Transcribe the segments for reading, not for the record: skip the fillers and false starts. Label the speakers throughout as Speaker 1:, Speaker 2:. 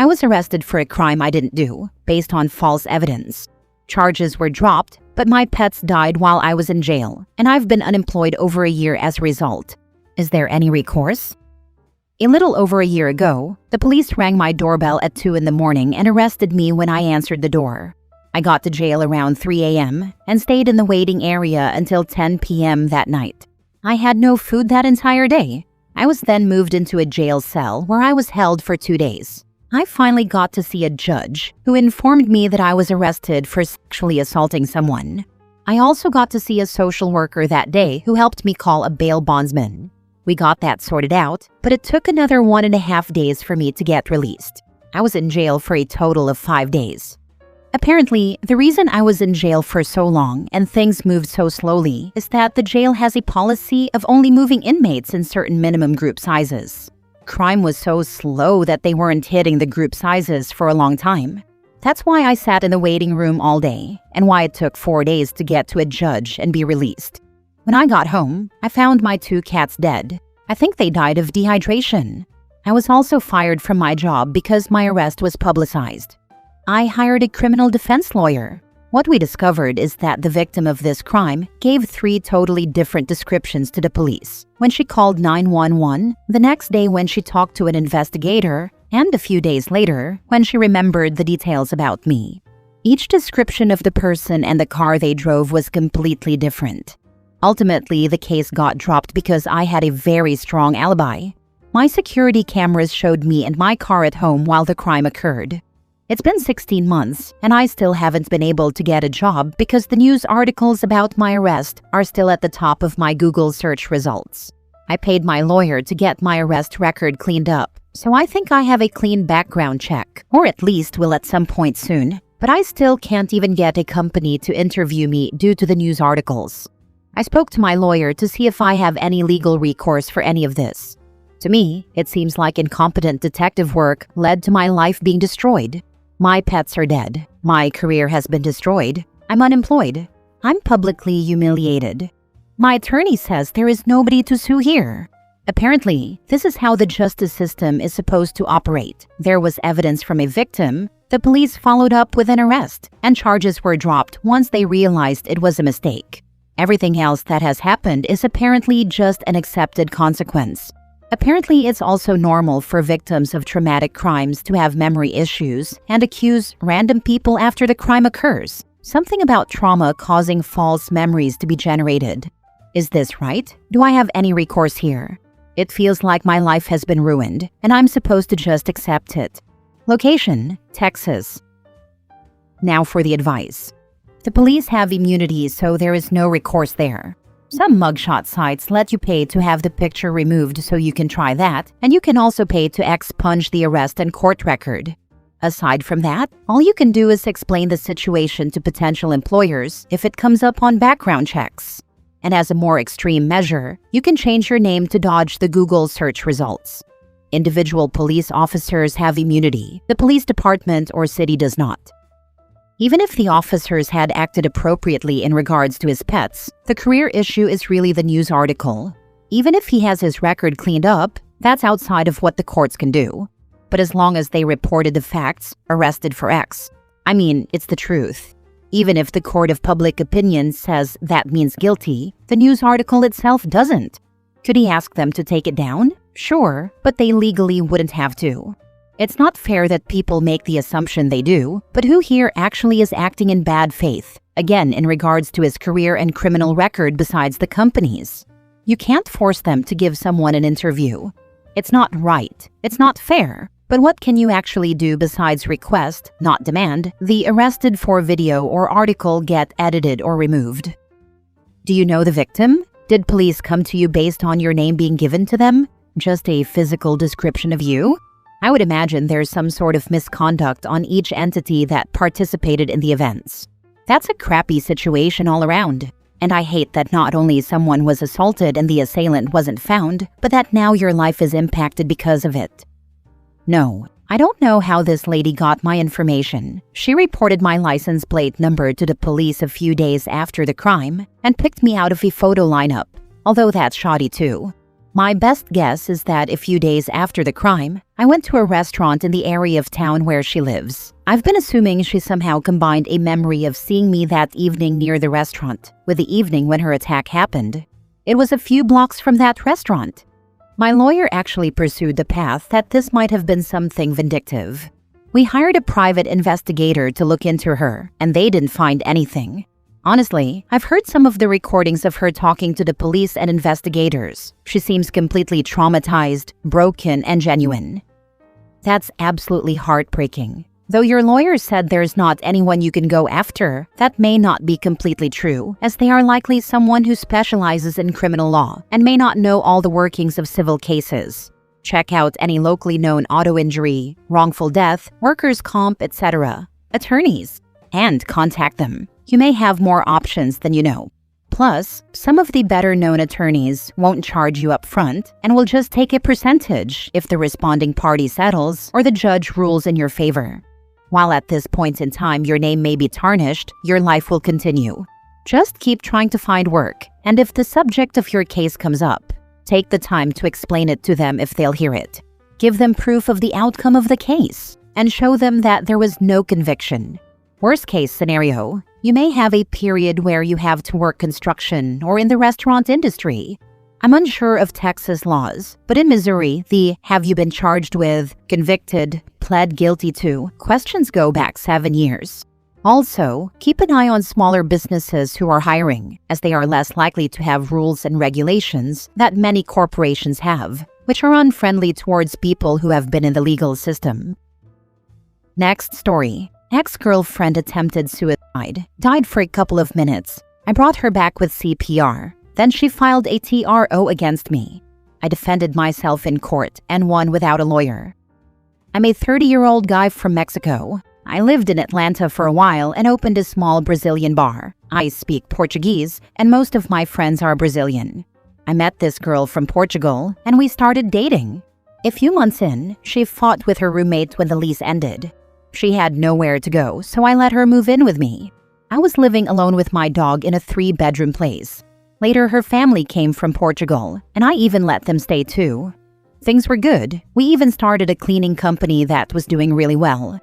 Speaker 1: I was arrested for a crime I didn't do, based on false evidence. Charges were dropped, but my pets died while I was in jail, and I've been unemployed over a year as a result. Is there any recourse? A little over a year ago, the police rang my doorbell at 2 in the morning and arrested me when I answered the door. I got to jail around 3 a.m. and stayed in the waiting area until 10 p.m. that night. I had no food that entire day. I was then moved into a jail cell where I was held for 2 days. I finally got to see a judge who informed me that I was arrested for sexually assaulting someone. I also got to see a social worker that day who helped me call a bail bondsman. We got that sorted out, but it took another 1.5 days for me to get released. I was in jail for a total of 5 days. Apparently, the reason I was in jail for so long and things moved so slowly is that the jail has a policy of only moving inmates in certain minimum group sizes. Crime was so slow that they weren't hitting the group sizes for a long time. That's why I sat in the waiting room all day, and why it took 4 days to get to a judge and be released. When I got home, I found my 2 cats dead. I think they died of dehydration. I was also fired from my job because my arrest was publicized. I hired a criminal defense lawyer. What we discovered is that the victim of this crime gave 3 totally different descriptions to the police when she called 911, the next day when she talked to an investigator, and a few days later when she remembered the details about me. Each description of the person and the car they drove was completely different. Ultimately, the case got dropped because I had a very strong alibi. My security cameras showed me and my car at home while the crime occurred. It's been 16 months, and I still haven't been able to get a job because the news articles about my arrest are still at the top of my Google search results. I paid my lawyer to get my arrest record cleaned up, so I think I have a clean background check, or at least will at some point soon, but I still can't even get a company to interview me due to the news articles. I spoke to my lawyer to see if I have any legal recourse for any of this. To me, it seems like incompetent detective work led to my life being destroyed. My pets are dead. My career has been destroyed. I'm unemployed. I'm publicly humiliated. My attorney says there is nobody to sue here. Apparently, this is how the justice system is supposed to operate. There was evidence from a victim, the police followed up with an arrest, and charges were dropped once they realized it was a mistake. Everything else that has happened is apparently just an accepted consequence. Apparently, it's also normal for victims of traumatic crimes to have memory issues and accuse random people after the crime occurs. Something about trauma causing false memories to be generated. Is this right? Do I have any recourse here? It feels like my life has been ruined, and I'm supposed to just accept it. Location: Texas. Now for the advice. The police have immunity, so there is no recourse there. Some mugshot sites let you pay to have the picture removed, so you can try that, and you can also pay to expunge the arrest and court record. Aside from that, all you can do is explain the situation to potential employers if it comes up on background checks. And as a more extreme measure, you can change your name to dodge the Google search results. Individual police officers have immunity. The police department or city does not. Even if the officers had acted appropriately in regards to his pets, the career issue is really the news article. Even if he has his record cleaned up, that's outside of what the courts can do. But as long as they reported the facts, arrested for X. I mean, it's the truth. Even if the court of public opinion says that means guilty, the news article itself doesn't. Could he ask them to take it down? Sure, but they legally wouldn't have to. It's not fair that people make the assumption they do, but who here actually is acting in bad faith? Again, in regards to his career and criminal record besides the companies. You can't force them to give someone an interview. It's not right. It's not fair. But what can you actually do besides request, not demand, the arrested for video or article get edited or removed? Do you know the victim? Did police come to you based on your name being given to them? Just a physical description of you? I would imagine there's some sort of misconduct on each entity that participated in the events. That's a crappy situation all around. And I hate that not only someone was assaulted and the assailant wasn't found, but that now your life is impacted because of it. No, I don't know how this lady got my information. She reported my license plate number to the police a few days after the crime and picked me out of a photo lineup, although that's shoddy too. My best guess is that a few days after the crime, I went to a restaurant in the area of town where she lives. I've been assuming she somehow combined a memory of seeing me that evening near the restaurant with the evening when her attack happened. It was a few blocks from that restaurant. My lawyer actually pursued the path that this might have been something vindictive. We hired a private investigator to look into her, and they didn't find anything. Honestly, I've heard some of the recordings of her talking to the police and investigators. She seems completely traumatized, broken, and genuine. That's absolutely heartbreaking. Though your lawyer said there's not anyone you can go after, that may not be completely true, as they are likely someone who specializes in criminal law and may not know all the workings of civil cases. Check out any locally known auto injury, wrongful death, workers' comp, etc. attorneys, and contact them. You may have more options than you know. Plus, some of the better-known attorneys won't charge you up front and will just take a percentage if the responding party settles or the judge rules in your favor. While at this point in time your name may be tarnished, your life will continue. Just keep trying to find work, and if the subject of your case comes up, take the time to explain it to them if they'll hear it. Give them proof of the outcome of the case, and show them that there was no conviction. Worst case scenario, you may have a period where you have to work construction or in the restaurant industry. I'm unsure of Texas laws, but in Missouri, the "have you been charged with, convicted, pled guilty to" questions go back 7 years. Also, keep an eye on smaller businesses who are hiring, as they are less likely to have rules and regulations that many corporations have, which are unfriendly towards people who have been in the legal system. Next story. Ex-girlfriend attempted suicide, died for a couple of minutes. I brought her back with CPR. Then she filed a TRO against me. I defended myself in court and won without a lawyer. I'm a 30-year-old guy from Mexico. I lived in Atlanta for a while and opened a small Brazilian bar. I speak Portuguese, and most of my friends are Brazilian. I met this girl from Portugal, and we started dating. A few months in, she fought with her roommate when the lease ended. She had nowhere to go, so I let her move in with me. I was living alone with my dog in a 3-bedroom place. Later, her family came from Portugal, and I even let them stay too. Things were good. We even started a cleaning company that was doing really well.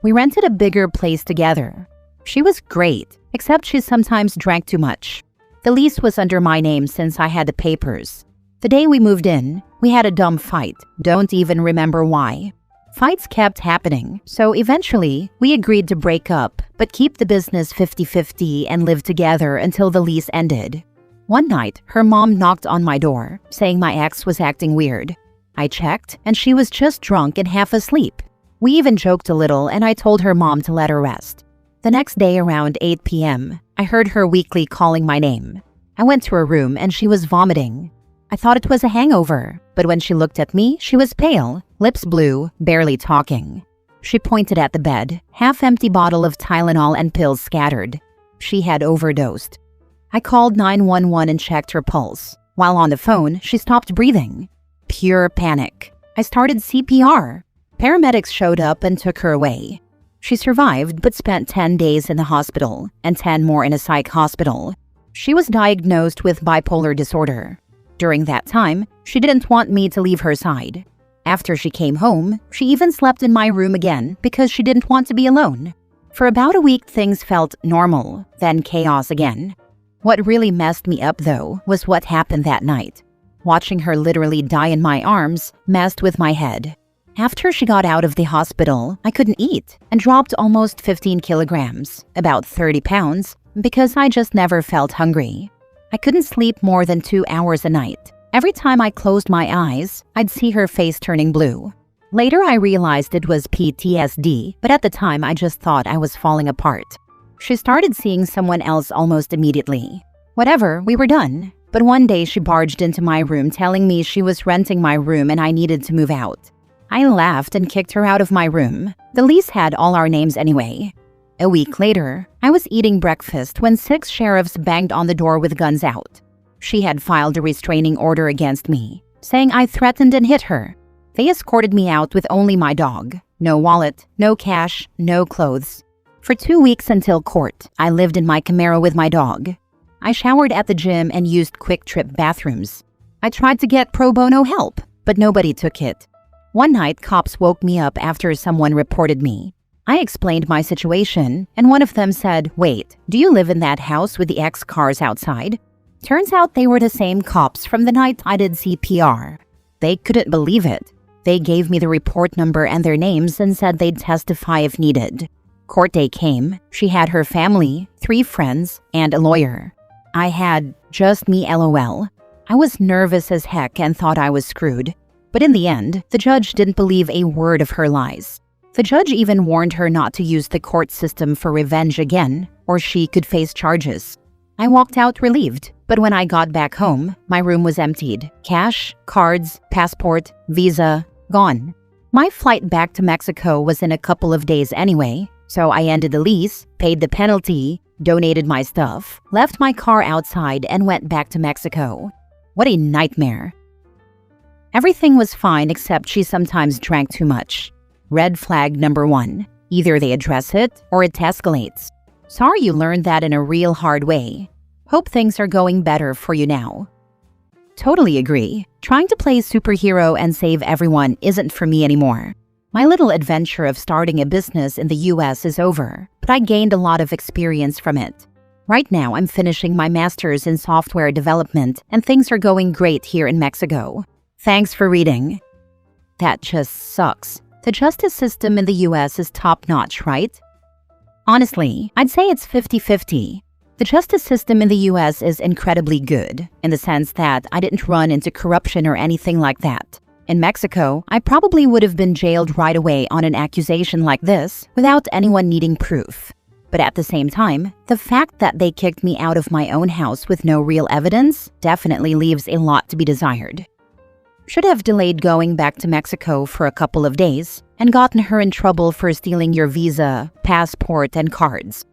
Speaker 1: We rented a bigger place together. She was great, except she sometimes drank too much. The lease was under my name since I had the papers. The day we moved in, we had a dumb fight. Don't even remember why. Fights kept happening, so eventually, we agreed to break up, but keep the business 50-50 and live together until the lease ended. One night, her mom knocked on my door, saying my ex was acting weird. I checked, and she was just drunk and half asleep. We even joked a little, and I told her mom to let her rest. The next day around 8 p.m., I heard her weakly calling my name. I went to her room, and she was vomiting. I thought it was a hangover, but when she looked at me, she was pale, lips blue, barely talking. She pointed at the bed, half-empty bottle of Tylenol and pills scattered. She had overdosed. I called 911 and checked her pulse. While on the phone, she stopped breathing. Pure panic. I started CPR. Paramedics showed up and took her away. She survived but spent 10 days in the hospital and 10 more in a psych hospital. She was diagnosed with bipolar disorder. During that time, she didn't want me to leave her side. After she came home, she even slept in my room again because she didn't want to be alone. For about a week, things felt normal, then chaos again. What really messed me up, though, was what happened that night. Watching her literally die in my arms messed with my head. After she got out of the hospital, I couldn't eat and dropped almost 15 kilograms, about 30 pounds, because I just never felt hungry. I couldn't sleep more than 2 hours a night. Every time I closed my eyes, I'd see her face turning blue. Later, I realized it was PTSD, but at the time, I just thought I was falling apart. She started seeing someone else almost immediately. Whatever, we were done. But one day, she barged into my room telling me she was renting my room and I needed to move out. I laughed and kicked her out of my room. The lease had all our names anyway. A week later, I was eating breakfast when 6 sheriffs banged on the door with guns out. She had filed a restraining order against me, saying I threatened and hit her. They escorted me out with only my dog. No wallet, no cash, no clothes. For 2 weeks until court, I lived in my Camaro with my dog. I showered at the gym and used quick-trip bathrooms. I tried to get pro bono help, but nobody took it. One night, cops woke me up after someone reported me. I explained my situation, and one of them said, "Wait, do you live in that house with the X cars outside?" Turns out they were the same cops from the night I did CPR. They couldn't believe it. They gave me the report number and their names and said they'd testify if needed. Court day came. She had her family, 3 friends, and a lawyer. I had just me, LOL. I was nervous as heck and thought I was screwed. But in the end, the judge didn't believe a word of her lies. The judge even warned her not to use the court system for revenge again, or she could face charges. I walked out relieved, but when I got back home, my room was emptied. Cash, cards, passport, visa, gone. My flight back to Mexico was in a couple of days anyway, so I ended the lease, paid the penalty, donated my stuff, left my car outside, and went back to Mexico. What a nightmare. Everything was fine except she sometimes drank too much. Red flag number 1. Either they address it or it escalates. Sorry you learned that in a real hard way. Hope things are going better for you now. Totally agree. Trying to play superhero and save everyone isn't for me anymore. My little adventure of starting a business in the US is over, but I gained a lot of experience from it. Right now, I'm finishing my master's in software development and things are going great here in Mexico. Thanks for reading. That just sucks. The justice system in the US is top-notch, right? Honestly, I'd say it's 50-50. The justice system in the US is incredibly good, in the sense that I didn't run into corruption or anything like that. In Mexico, I probably would have been jailed right away on an accusation like this without anyone needing proof. But at the same time, the fact that they kicked me out of my own house with no real evidence definitely leaves a lot to be desired. Should have delayed going back to Mexico for a couple of days and gotten her in trouble for stealing your visa, passport, and cards.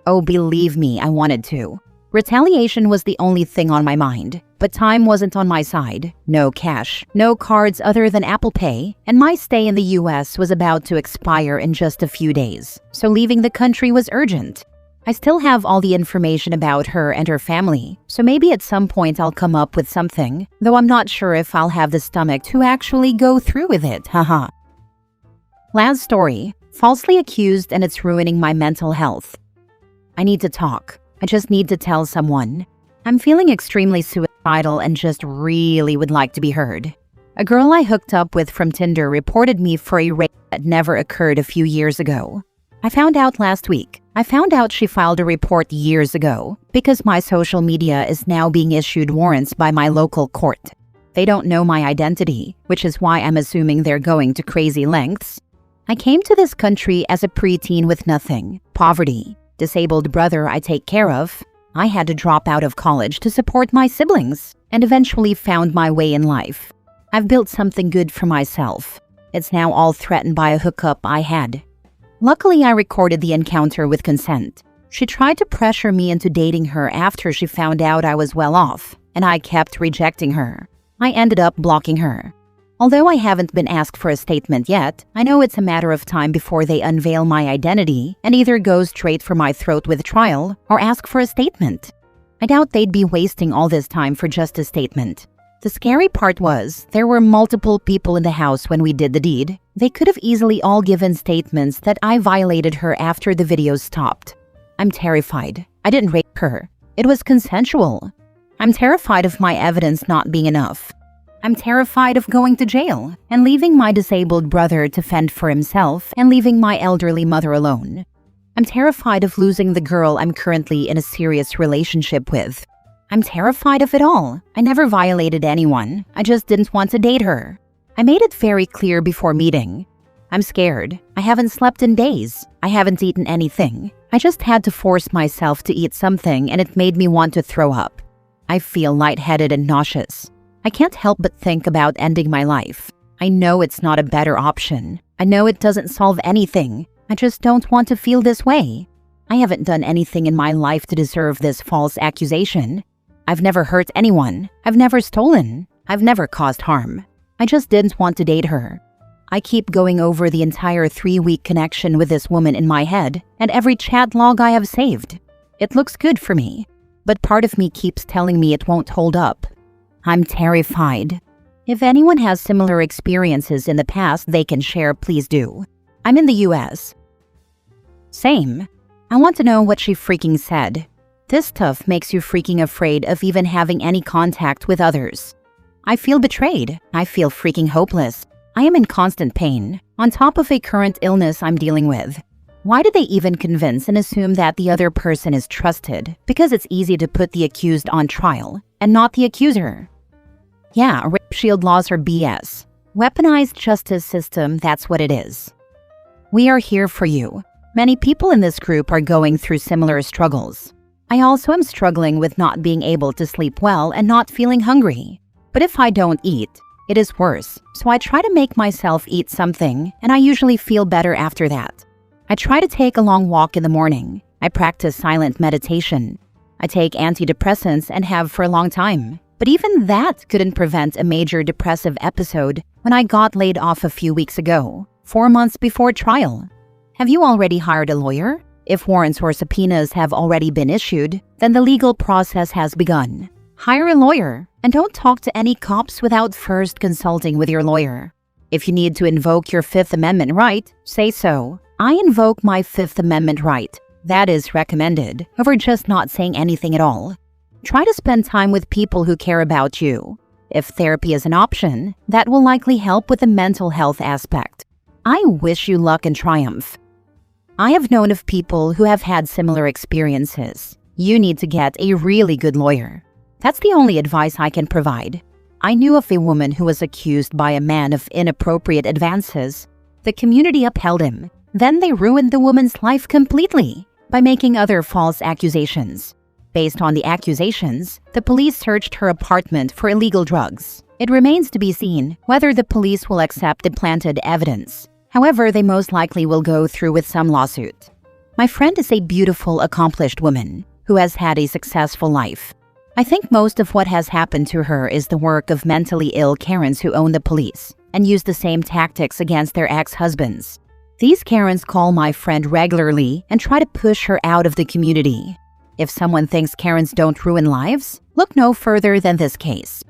Speaker 1: Oh, believe me, I wanted to. Retaliation was the only thing on my mind, but time wasn't on my side. No cash, no cards other than Apple Pay, and my stay in the US was about to expire in just a few days, so leaving the country was urgent. I still have all the information about her and her family, so maybe at some point I'll come up with something, though I'm not sure if I'll have the stomach to actually go through with it, haha. Last story, falsely accused and it's ruining my mental health. I need to talk. I just need to tell someone. I'm feeling extremely suicidal and just really would like to be heard. A girl I hooked up with from Tinder reported me for a rape that never occurred a few years ago. I found out last week. I found out she filed a report years ago because my social media is now being issued warrants by my local court. They don't know my identity, which is why I'm assuming they're going to crazy lengths. I came to this country as a preteen with nothing, poverty, disabled brother I take care of. I had to drop out of college to support my siblings and eventually found my way in life. I've built something good for myself. It's now all threatened by a hookup I had. Luckily, I recorded the encounter with consent. She tried to pressure me into dating her after she found out I was well off, and I kept rejecting her. I ended up blocking her. Although I haven't been asked for a statement yet, I know it's a matter of time before they unveil my identity and either go straight for my throat with trial or ask for a statement. I doubt they'd be wasting all this time for just a statement. The scary part was, there were multiple people in the house when we did the deed. They could have easily all given statements that I violated her after the video stopped. I'm terrified. I didn't rape her. It was consensual. I'm terrified of my evidence not being enough. I'm terrified of going to jail and leaving my disabled brother to fend for himself and leaving my elderly mother alone. I'm terrified of losing the girl I'm currently in a serious relationship with. I'm terrified of it all. I never violated anyone. I just didn't want to date her. I made it very clear before meeting. I'm scared. I haven't slept in days. I haven't eaten anything. I just had to force myself to eat something and it made me want to throw up. I feel lightheaded and nauseous. I can't help but think about ending my life. I know it's not a better option. I know it doesn't solve anything. I just don't want to feel this way. I haven't done anything in my life to deserve this false accusation. I've never hurt anyone. I've never stolen. I've never caused harm. I just didn't want to date her. I keep going over the entire 3-week connection with this woman in my head and every chat log I have saved. It looks good for me, but part of me keeps telling me it won't hold up. I'm terrified. If anyone has similar experiences in the past they can share, please do. I'm in the US. Same. I want to know what she freaking said. This stuff makes you freaking afraid of even having any contact with others. I feel betrayed. I feel freaking hopeless. I am in constant pain, on top of a current illness I'm dealing with. Why did they even convince and assume that the other person is trusted? Because it's easy to put the accused on trial, and not the accuser. Yeah, rape shield laws are BS. Weaponized justice system, that's what it is. We are here for you. Many people in this group are going through similar struggles. I also am struggling with not being able to sleep well and not feeling hungry. But if I don't eat, it is worse. So I try to make myself eat something, and I usually feel better after that. I try to take a long walk in the morning. I practice silent meditation. I take antidepressants and have for a long time. But even that couldn't prevent a major depressive episode when I got laid off a few weeks ago, 4 months before trial. Have you already hired a lawyer? If warrants or subpoenas have already been issued, then the legal process has begun. Hire a lawyer, and don't talk to any cops without first consulting with your lawyer. If you need to invoke your Fifth Amendment right, say so. I invoke my Fifth Amendment right. That is recommended, over just not saying anything at all. Try to spend time with people who care about you. If therapy is an option, that will likely help with the mental health aspect. I wish you luck and triumph. I have known of people who have had similar experiences. You need to get a really good lawyer. That's the only advice I can provide. I knew of a woman who was accused by a man of inappropriate advances. The community upheld him. Then they ruined the woman's life completely by making other false accusations. Based on the accusations, the police searched her apartment for illegal drugs. It remains to be seen whether the police will accept the planted evidence. However, they most likely will go through with some lawsuit. My friend is a beautiful, accomplished woman who has had a successful life. I think most of what has happened to her is the work of mentally ill Karens who own the police and use the same tactics against their ex-husbands. These Karens call my friend regularly and try to push her out of the community. If someone thinks Karens don't ruin lives, look no further than this case.